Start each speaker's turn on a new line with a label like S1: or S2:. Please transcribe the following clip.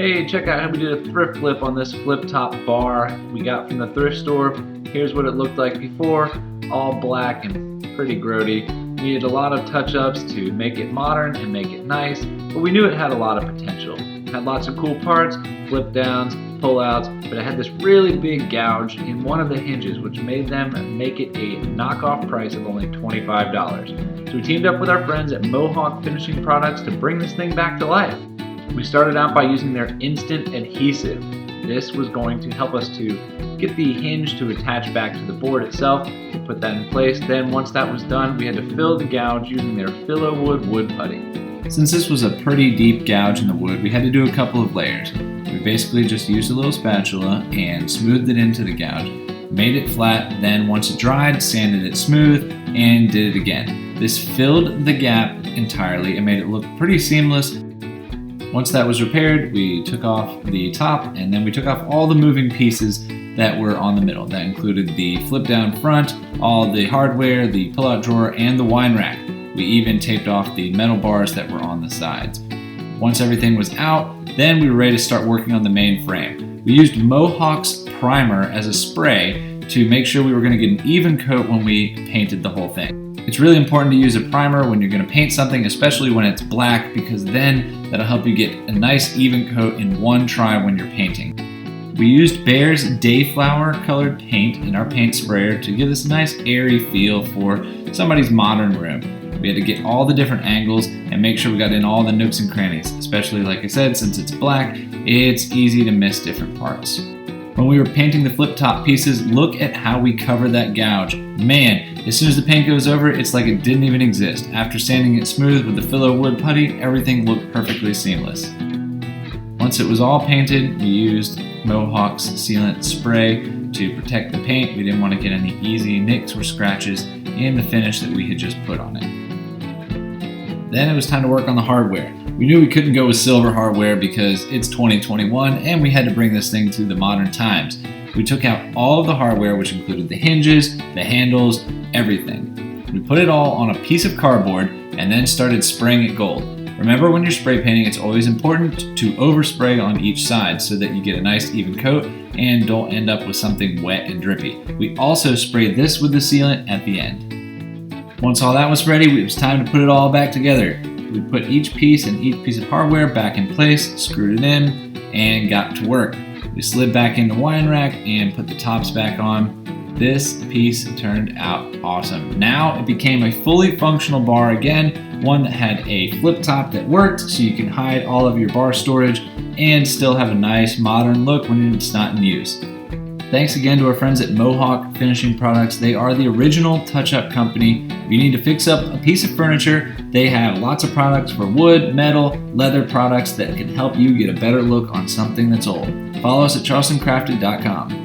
S1: Hey, check out how we did a thrift flip on this flip top bar we got from the thrift store. Here's what it looked like before, all black and pretty grody. Needed a lot of touch-ups to make it modern and make it nice, but we knew it had a lot of potential. It had lots of cool parts, flip downs, pull-outs, but it had this really big gouge in one of the hinges, which made them make it a knockoff price of only $25. So we teamed up with our friends at Mohawk Finishing Products to bring this thing back to life. We started out by using their instant adhesive. This was going to help us to get the hinge to attach back to the board itself. We put that in place. Then once that was done, we had to fill the gouge using their Fill-O-Wood wood putty.
S2: Since this was a pretty deep gouge in the wood, we had to do a couple of layers. We basically just used a little spatula and smoothed it into the gouge, made it flat, then once it dried, sanded it smooth, and did it again. This filled the gap entirely and made it look pretty seamless. Once that was repaired, we took off the top and then we took off all the moving pieces that were on the middle. That included the flip down front, all the hardware, the pull-out drawer, and the wine rack. We even taped off the metal bars that were on the sides. Once everything was out, then we were ready to start working on the main frame. We used Mohawk's primer as a spray to make sure we were going to get an even coat when we painted the whole thing. It's really important to use a primer when you're going to paint something, especially when it's black, because then that'll help you get a nice even coat in one try when you're painting. We used Bear's Dayflower colored paint in our paint sprayer to give this a nice airy feel for somebody's modern room. We had to get all the different angles and make sure we got in all the nooks and crannies, especially like I said, since it's black, it's easy to miss different parts. When we were painting the flip top pieces, look at how we covered that gouge. Man, as soon as the paint goes over, it's like it didn't even exist. After sanding it smooth with the Fill-O-Wood putty, everything looked perfectly seamless. Once it was all painted, we used Mohawk's sealant spray to protect the paint. We didn't want to get any easy nicks or scratches in the finish that we had just put on it. Then it was time to work on the hardware. We knew we couldn't go with silver hardware because it's 2021 and we had to bring this thing to the modern times. We took out all of the hardware, which included the hinges, the handles, everything. We put it all on a piece of cardboard and then started spraying it gold. Remember, when you're spray painting, it's always important to overspray on each side so that you get a nice even coat and don't end up with something wet and drippy. We also sprayed this with the sealant at the end. Once all that was ready, it was time to put it all back together. We put each piece and each piece of hardware back in place, screwed it in, and got to work. We slid back in the wine rack and put the tops back on. This piece turned out awesome. Now it became a fully functional bar again, one that had a flip top that worked so you can hide all of your bar storage and still have a nice modern look when it's not in use. Thanks again to our friends at Mohawk Finishing Products. They are the original touch-up company. If you need to fix up a piece of furniture, they have lots of products for wood, metal, leather products that can help you get a better look on something that's old. Follow us at charlestoncrafted.com.